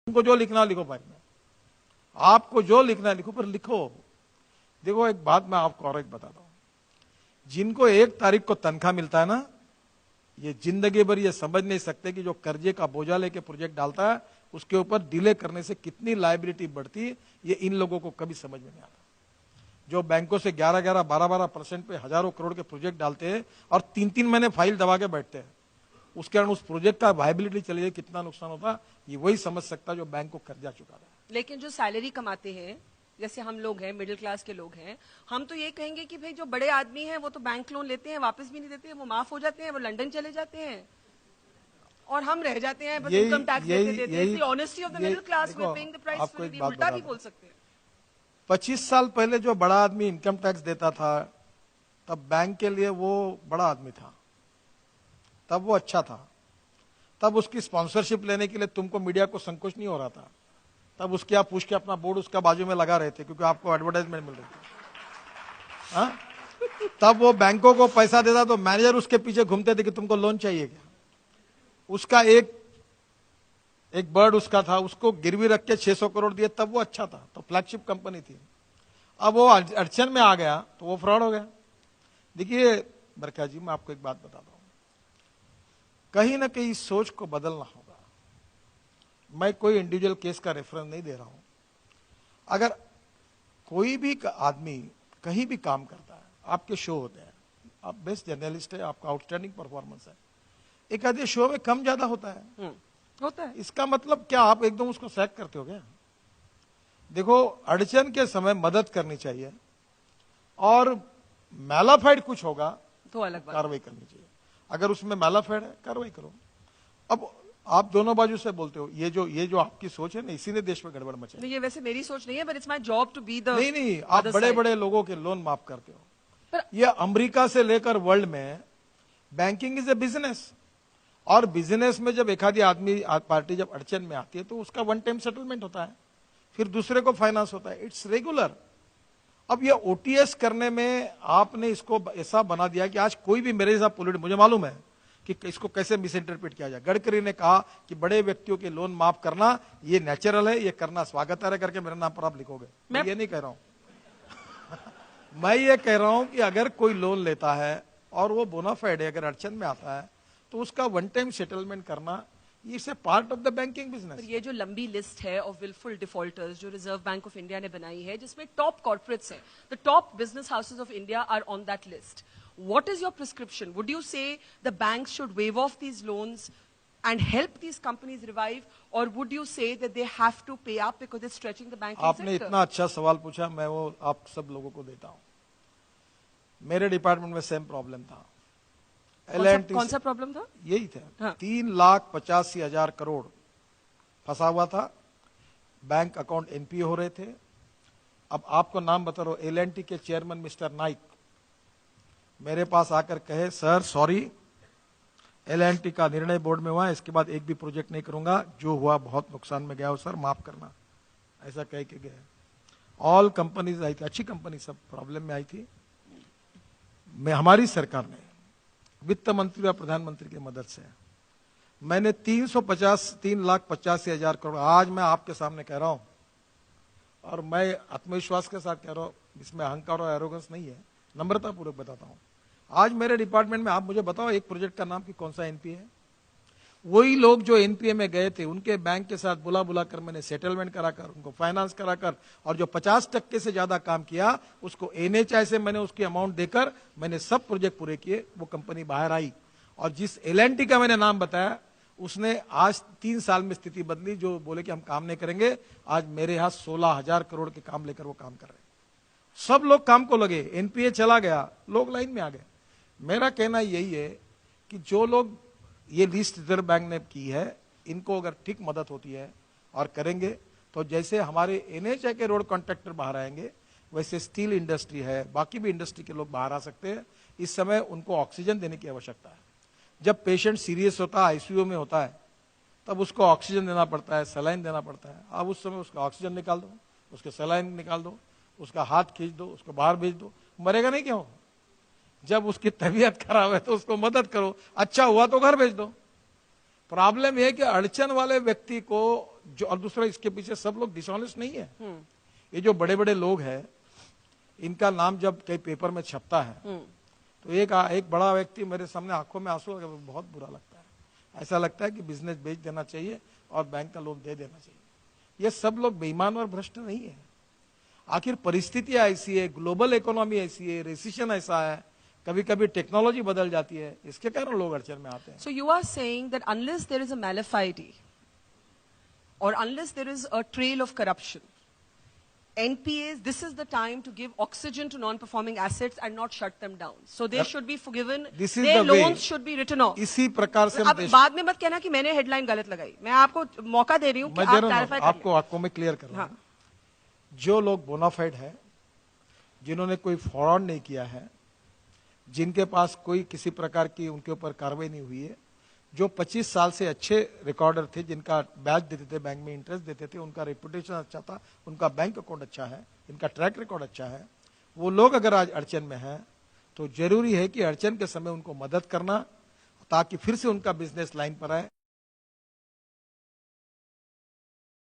तुमको जो लिखना लिखो फाइल में, आपको जो लिखना लिखो, पर लिखो। देखो एक बात मैं आपको और एक बताता हूं, जिनको 1 तारीख को तनख्वाह मिलता है ना, ये जिंदगी भर ये समझ नहीं सकते कि जो कर्जे का बोझा लेके प्रोजेक्ट डालता है उसके ऊपर डिले करने से कितनी लायबिलिटी बढ़ती है, ये इन लोगों को कभी समझ में नहीं आता। जो बैंकों से 11-11, 12-12% पे हजारों करोड़ के प्रोजेक्ट डालते हैं और 3-3 महीने फाइल दबा के बैठते हैं, उसके कारण उस प्रोजेक्ट का वायबिलिटी चली जाए, कितना नुकसान होता, ये वही समझ सकता जो बैंक को कर्जा चुका रहा है। लेकिन जो सैलरी कमाते हैं, जैसे हम लोग हैं, मिडिल क्लास के लोग हैं, हम तो ये कहेंगे कि भाई जो बड़े आदमी हैं वो तो बैंक लोन लेते हैं, वापस भी नहीं देते हैं, वो माफ हो जाते हैं, वो लंदन चले जाते हैं और हम रह जाते हैं बस इनकम टैक्स देते हैं। Honesty of the middle class, we paying the price for it, उल्टा भी बोल सकते हैं। 25 साल पहले जो बड़ा आदमी इनकम टैक्स देता था, तब बैंक के लिए वो बड़ा आदमी था, तब वो अच्छा था, तब उसकी स्पॉन्सरशिप लेने के लिए तुमको मीडिया को संकोच नहीं हो रहा था, तब उसके आप पूछ के अपना बोर्ड उसका बाजू में लगा रहे थे क्योंकि आपको एडवर्टाइजमेंट मिल रही थी। हाँ? तब वो बैंकों को पैसा देता तो मैनेजर उसके पीछे घूमते थे कि तुमको लोन चाहिए क्या। उसका एक बर्ड उसका था, उसको गिरवी रख के 600 करोड़ दिए, तब वो अच्छा था, तो फ्लैगशिप कंपनी थी। अब वो अड़चन में आ गया तो वो फ्रॉड हो गया। देखिए बरखा जी, मैं आपको एक बात बताता हूं, कहीं ना कहीं सोच को बदलना होगा। मैं कोई इंडिविजुअल केस का रेफरेंस नहीं दे रहा हूं। अगर कोई भी आदमी कहीं भी काम करता है, आपके शो होते हैं, आप बेस्ट जर्नलिस्ट है, आपका आउटस्टैंडिंग परफॉर्मेंस है, एक आधे शो में कम ज्यादा होता है, होता है। इसका मतलब क्या आप एकदम उसको सैक करते हो क्या? देखो, अड़चन के समय मदद करनी चाहिए और मैलाफाइड कुछ होगा तो अलग बात, कार्रवाई करनी चाहिए। अगर उसमें मैलाफाइड है, कार्रवाई करो। अब आप दोनों बाजू से बोलते हो, ये जो आपकी सोच है ना, इसी ने देश में गड़बड़ मचाई। नहीं, ये वैसे मेरी सोच नहीं है, but it's my job to be the. नहीं, आप बड़े बड़े लोगों के लोन माफ करते हो। ये अमेरिका से लेकर वर्ल्ड में बैंकिंग इज ए बिजनेस, और बिजनेस में जब एक आधी आदमी पार्टी जब अड़चन में आती है तो उसका 1 टाइम सेटलमेंट होता है, फिर दूसरे को फाइनेंस होता है, इट्स रेगुलर। अब ये ओटीएस करने में आपने इसको ऐसा बना दिया कि आज कोई भी मेरे साथ पॉलिटिक्स, मुझे मालूम है कि इसको कैसे मिस इंटरप्रेट किया जाए। गडकरी ने कहा कि बड़े व्यक्तियों के लोन माफ करना ये नेचुरल है, ये करना स्वागत है करके मेरे नाम पर आप लिखोगे। मैं ये नहीं कह रहा हूं मैं ये कह रहा हूं कि अगर कोई लोन लेता है और वो बोनाफाइड है, अगर अड़चन में आता है तो उसका 1 टाइम सेटलमेंट करना, it's a part of the banking business. ये जो लंबी लिस्ट है ऑफ विलफुल डिफॉल्टर्स जो रिजर्व बैंक ऑफ इंडिया ने बनाई है, जिसमें टॉप कॉर्पोरेट्स हैं, the top business houses of India are on that list, what is your prescription? Would you say the banks should waive off these loans and help these companies revive, or would you say that they have to pay up because it's stretching the banking sector? आपने इतना अच्छा सवाल पूछा, मैं वो आप सब लोगों को देता हूं। मेरे डिपार्टमेंट में सेम प्रॉब्लम था। कौन सा प्रॉब्लम था? यही था। हाँ। 3,85,000 करोड़ फंसा हुआ था, बैंक अकाउंट एनपीए हो रहे थे। अब आपको नाम बता रहा हूं, एल&टी के चेयरमैन मिस्टर नाइक मेरे पास आकर कहे, सर सॉरी, एल&टी का निर्णय बोर्ड में हुआ है, इसके बाद एक भी प्रोजेक्ट नहीं करूंगा, जो हुआ बहुत नुकसान में गया हो सर, माफ करना, ऐसा कह के गए। ऑल कंपनीज आई थी, अच्छी कंपनी सब प्रॉब्लम में आई थी। मैं हमारी सरकार ने वित्त मंत्री और प्रधानमंत्री की मदद से मैंने 3,85,000 करोड़, आज मैं आपके सामने कह रहा हूं और मैं आत्मविश्वास के साथ कह रहा हूं, इसमें अहंकार और एरोगेंस नहीं है, नम्रता पूर्वक बताता हूं। आज मेरे डिपार्टमेंट में आप मुझे बताओ एक प्रोजेक्ट का नाम कि कौन सा एनपीए है। वही लोग जो एनपीए में गए थे उनके बैंक के साथ बुला कर मैंने सेटलमेंट कराकर, उनको फाइनेंस कराकर, और जो 50% से ज्यादा काम किया उसको एनएचआई से मैंने उसकी अमाउंट देकर मैंने सब प्रोजेक्ट पूरे किए। वो कंपनी बाहर आई और जिस एल&टी का मैंने नाम बताया उसने आज 3 साल में स्थिति बदली। जो बोले कि हम काम नहीं करेंगे, आज मेरे यहां 16,000 करोड़ के काम लेकर वो काम कर रहे हैं। सब लोग काम को लगे, एनपीए चला गया, लोग लाइन में आ गए। मेरा कहना यही है कि जो लोग ये लिस्ट रिजर्व बैंक ने की है, इनको अगर ठीक मदद होती है और करेंगे तो जैसे हमारे एनएचआई के रोड कॉन्ट्रैक्टर बाहर आएंगे, वैसे स्टील इंडस्ट्री है, बाकी भी इंडस्ट्री के लोग बाहर आ सकते हैं। इस समय उनको ऑक्सीजन देने की आवश्यकता है। जब पेशेंट सीरियस होता है, आईसीयू में होता है, तब उसको ऑक्सीजन देना पड़ता है, सलाइन देना पड़ता है। अब उस समय उसका ऑक्सीजन निकाल दो, उसके सलाइन निकाल दो, उसका हाथ खींच दो, उसको बाहर भेज दो, मरेगा नहीं क्यों? जब उसकी तबीयत खराब है तो उसको मदद करो, अच्छा हुआ तो घर भेज दो। प्रॉब्लम यह है कि अड़चन वाले व्यक्ति को जो, और दूसरा इसके पीछे सब लोग डिसऑनेस्ट नहीं है। ये जो बड़े बड़े लोग हैं, इनका नाम जब कई पेपर में छपता है तो एक बड़ा व्यक्ति मेरे सामने आंखों में आंसू लगे, बहुत बुरा लगता है। ऐसा लगता है कि बिजनेस बेच देना चाहिए और बैंक का लोन दे देना चाहिए। ये सब लोग बेईमान और भ्रष्ट नहीं है। आखिर परिस्थितियां ऐसी है, ग्लोबल इकोनॉमी ऐसी है, रेसिशन ऐसा है, कभी कभी टेक्नोलॉजी बदल जाती है, इसके कारण लोग अड़चन में आते हैं। So you are saying that unless there is a malafide or unless there is a trail of corruption, NPAs, this is the time to give oxygen to non-performing assets and not shut them down. So they should be forgiven. This is Their the way. loans should be written off. इसी प्रकार से अब बाद में मत कहना कि मैंने हेडलाइन गलत लगाई। मैं आपको मौका दे रही हूँ कि आप क्लैरिफाई कर लें। आपको मैं क्लियर कर रहा हूँ। जो लोग बोनाफाइड है, जिन्होंने कोई फ्रॉड नहीं किया है, जिनके पास कोई किसी प्रकार की उनके ऊपर कार्रवाई नहीं हुई है, जो 25 साल से अच्छे रिकॉर्डर थे, जिनका ब्याज देते थे, बैंक में इंटरेस्ट देते थे, उनका रेपुटेशन अच्छा था, उनका बैंक अकाउंट अच्छा है, इनका ट्रैक रिकॉर्ड अच्छा है, वो लोग अगर आज अड़चन में हैं तो जरूरी है कि अड़चन के समय उनको मदद करना, ताकि फिर से उनका बिजनेस लाइन पर आए।